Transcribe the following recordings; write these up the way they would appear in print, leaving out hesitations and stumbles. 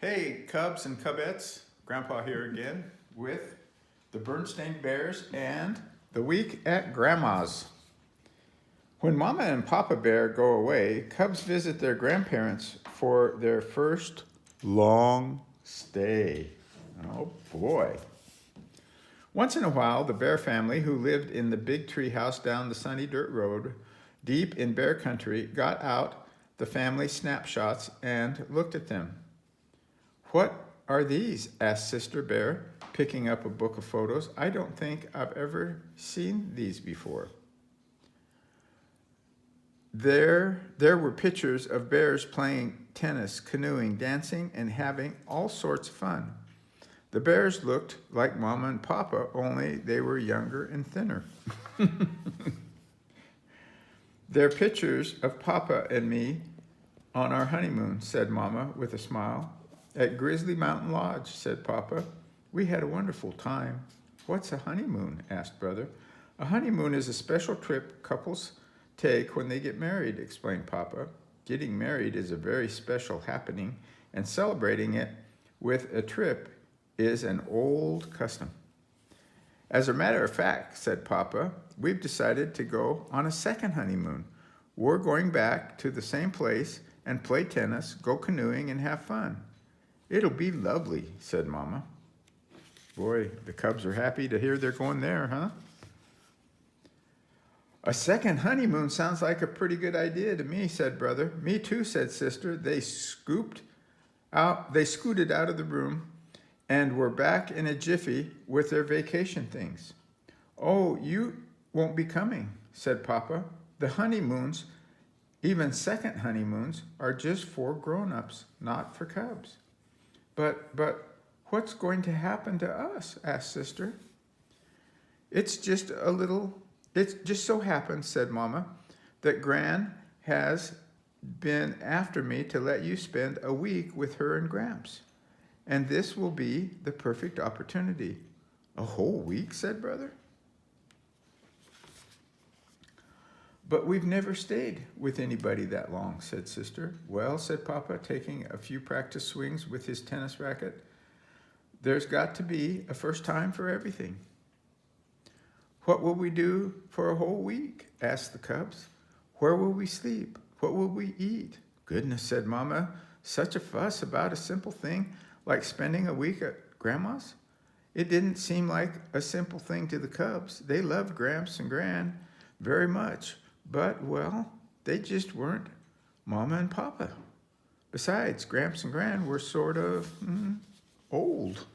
Hey, Cubs and Cubettes, Grandpa here again with the Berenstain Bears and the week at Grandma's. When Mama and Papa Bear go away, Cubs visit their grandparents for their first long stay. Oh boy. Once in a while, the Bear family, who lived in the big tree house down the sunny dirt road, deep in Bear country, got out the family snapshots and looked at them. "What are these?" asked Sister Bear, picking up a book of photos. "I don't think I've ever seen these before." There were pictures of bears playing tennis, canoeing, dancing, and having all sorts of fun. The bears looked like Mama and Papa, only they were younger and thinner. "They're pictures of Papa and me on our honeymoon," said Mama with a smile. "At Grizzly Mountain Lodge," said Papa. "We had a wonderful time." "What's a honeymoon?" asked Brother. "A honeymoon is a special trip couples take when they get married," explained Papa. "Getting married is a very special happening, and celebrating it with a trip is an old custom." "As a matter of fact," said Papa, "we've decided to go on a second honeymoon. We're going back to the same place and play tennis, go canoeing, and have fun." "It'll be lovely," said Mama. Boy, the Cubs are happy to hear they're going there, huh? "A second honeymoon sounds like a pretty good idea to me," said Brother. "Me too," said Sister. They scooted out of the room and were back in a jiffy with their vacation things. "Oh, you won't be coming," said Papa. "The honeymoons, even second honeymoons, are just for grown-ups, not for Cubs." But what's going to happen to us?" asked Sister. It just so happens," said Mama, "that Gran has been after me to let you spend a week with her and Gramps. And this will be the perfect opportunity." "A whole week?" said Brother. "But we've never stayed with anybody that long," said Sister. "Well," said Papa, taking a few practice swings with his tennis racket, "there's got to be a first time for everything." "What will we do for a whole week?" asked the Cubs. "Where will we sleep? What will we eat?" "Goodness," said Mama, "such a fuss about a simple thing like spending a week at Grandma's." It didn't seem like a simple thing to the Cubs. They loved Gramps and Gran very much, but, well, they just weren't Mama and Papa. Besides, Gramps and Gran were sort of old.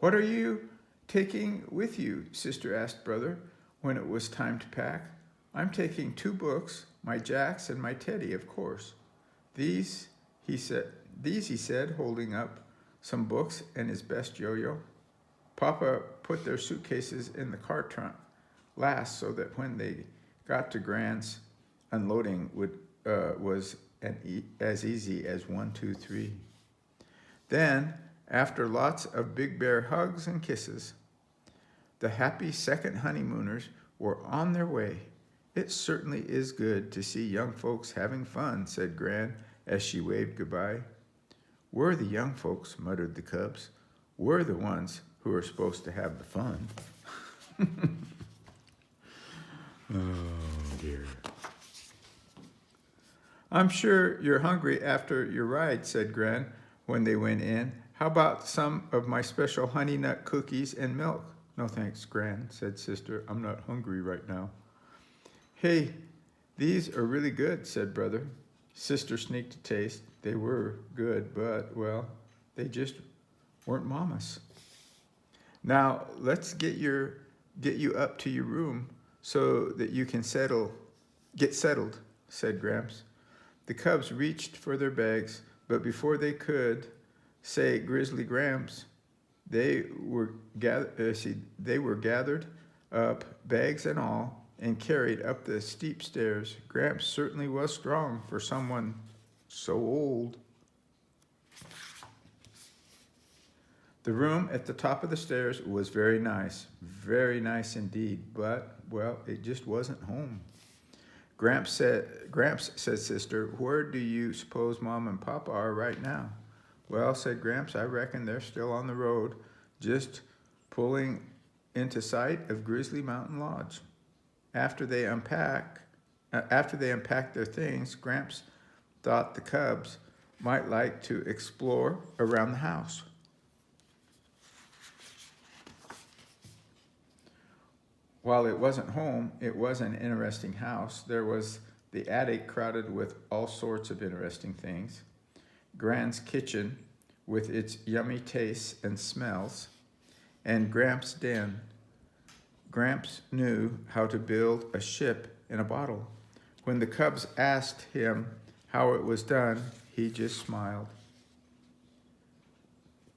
"What are you taking with you?" Sister asked Brother when it was time to pack. "I'm taking 2 books, my Jacks and my Teddy, of course." These, he said, holding up some books and his best yo-yo. Papa put their suitcases in the car trunk last so that when they got to Gran's, unloading was as easy as 1, 2, 3. Then, after lots of Big Bear hugs and kisses, the happy second honeymooners were on their way. "It certainly is good to see young folks having fun," said Gran as she waved goodbye. "We're the young folks," muttered the Cubs. "We're the ones who are supposed to have the fun." Oh, dear. "I'm sure you're hungry after your ride," said Gran when they went in. "How about some of my special honey nut cookies and milk?" "No thanks, Gran," said Sister. "I'm not hungry right now." "Hey, these are really good," said Brother. Sister sneaked a taste. They were good, but, well, they just weren't Mama's. "Now, let's get you up to your room so that you can get settled," said Gramps. The Cubs reached for their bags, but before they could say Grizzly Gramps, they were gathered up, bags and all, and carried up the steep stairs. Gramps certainly was strong for someone so old. The room at the top of the stairs was very nice indeed, but, well, it just wasn't home. Gramps, said Sister, where do you suppose Mom and Papa are right now? Well, said Gramps, I reckon they're still on the road, just pulling into sight of Grizzly Mountain Lodge. After they unpacked their things, Gramps thought the cubs might like to explore around the house. While it wasn't home, it was an interesting house. There was the attic crowded with all sorts of interesting things. Gran's kitchen with its yummy tastes and smells, and Gramps' den. Gramps knew how to build a ship in a bottle. When the cubs asked him how it was done, he just smiled.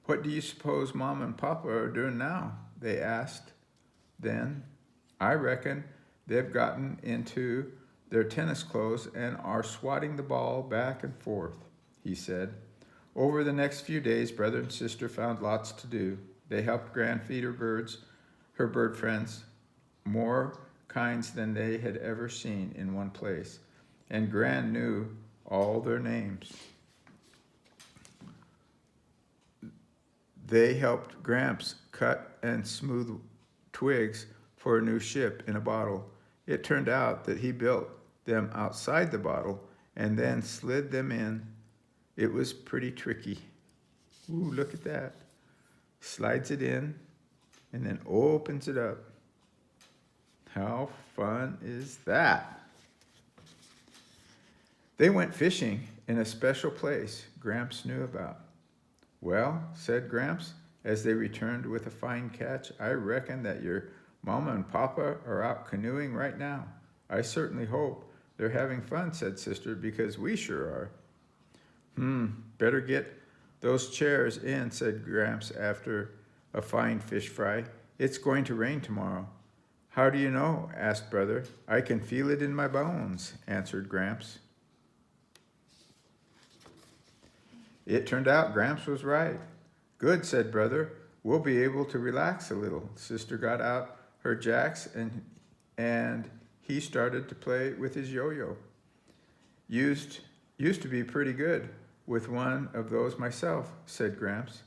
What do you suppose Mom and Papa are doing now? They asked. Then, I reckon they've gotten into their tennis clothes and are swatting the ball back and forth, he said. Over the next few days, brother and sister found lots to do. They helped Gran feed her bird friends, more kinds than they had ever seen in one place. And Gran knew all their names. They helped Gramps cut and smooth twigs for a new ship in a bottle. It turned out that he built them outside the bottle and then slid them in. It was pretty tricky. Ooh, look at that. Slides it in and then opens it up. How fun is that? They went fishing in a special place Gramps knew about. Well, said Gramps, as they returned with a fine catch, I reckon that your Mama and Papa are out canoeing right now. I certainly hope they're having fun, said Sister, because we sure are. Better get those chairs in, said Gramps after a fine fish fry. It's going to rain tomorrow. How do you know? Asked Brother. I can feel it in my bones, answered Gramps. It turned out Gramps was right. Good, said Brother. We'll be able to relax a little. Sister got out her jacks and he started to play with his yo-yo. Used to be pretty good with one of those myself, said Gramps.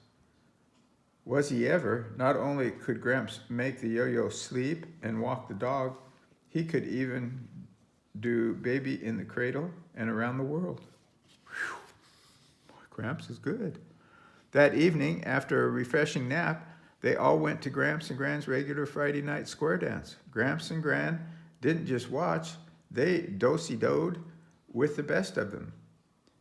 Was he ever? Not only could Gramps make the yo-yo sleep and walk the dog, he could even do baby in the cradle and around the world. Whew. Boy, Gramps is good. That evening, after a refreshing nap, they all went to Gramps and Gran's regular Friday night square dance. Gramps and Gran didn't just watch, they do-si-doed with the best of them.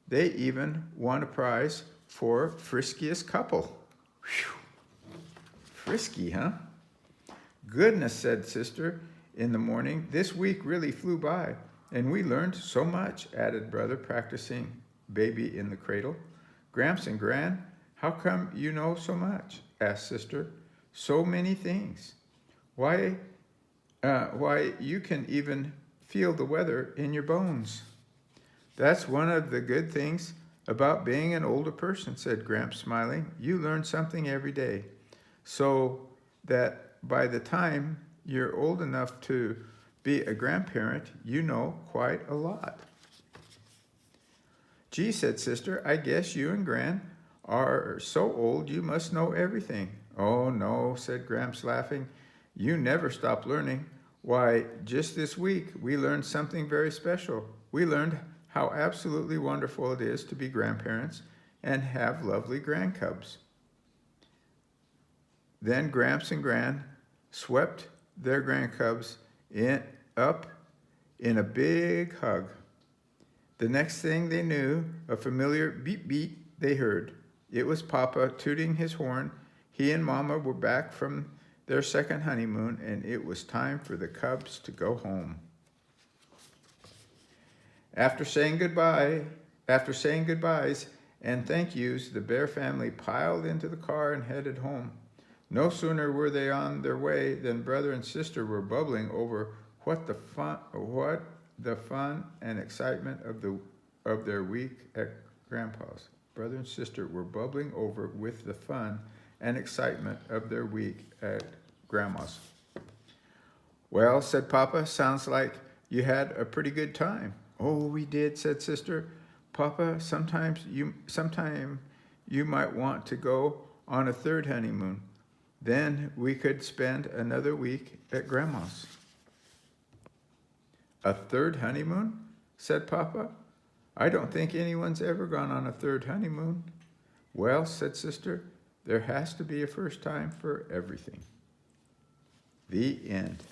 They even won a prize for friskiest couple. Whew. Frisky, huh? Goodness, said Sister in the morning. This week really flew by, and we learned so much, added Brother, practicing baby in the cradle. Gramps and Gran, how come you know so much? Asked Sister. So many things. Why you can even feel the weather in your bones. That's one of the good things about being an older person, said Gramps, smiling. You learn something every day, so that by the time you're old enough to be a grandparent, you know quite a lot. Gee, said Sister, I guess you and Gran are so old you must know everything. Oh, no, said Gramps, laughing. You never stop learning. Why, just this week, we learned something very special. We learned how absolutely wonderful it is to be grandparents and have lovely grandcubs. Then Gramps and Gran swept their grandcubs up in a big hug. The next thing they knew, a familiar beep beep they heard. It was Papa tooting his horn. He and Mama were back from their second honeymoon, and it was time for the cubs to go home. After saying goodbyes and thank yous, the Bear family piled into the car and headed home. No sooner were they on their way than Brother and Sister were bubbling over what the fun and excitement of their week at Grandpa's. Brother and Sister were bubbling over with the fun and excitement of their week at Grandma's. Well, said Papa, sounds like you had a pretty good time." "Oh, we did," said Sister. "Papa, sometime you might want to go on a third honeymoon. Then we could spend another week at Grandma's." "A third honeymoon?" said Papa. "I don't think anyone's ever gone on a third honeymoon." "Well," said Sister, "there has to be a first time for everything." The end.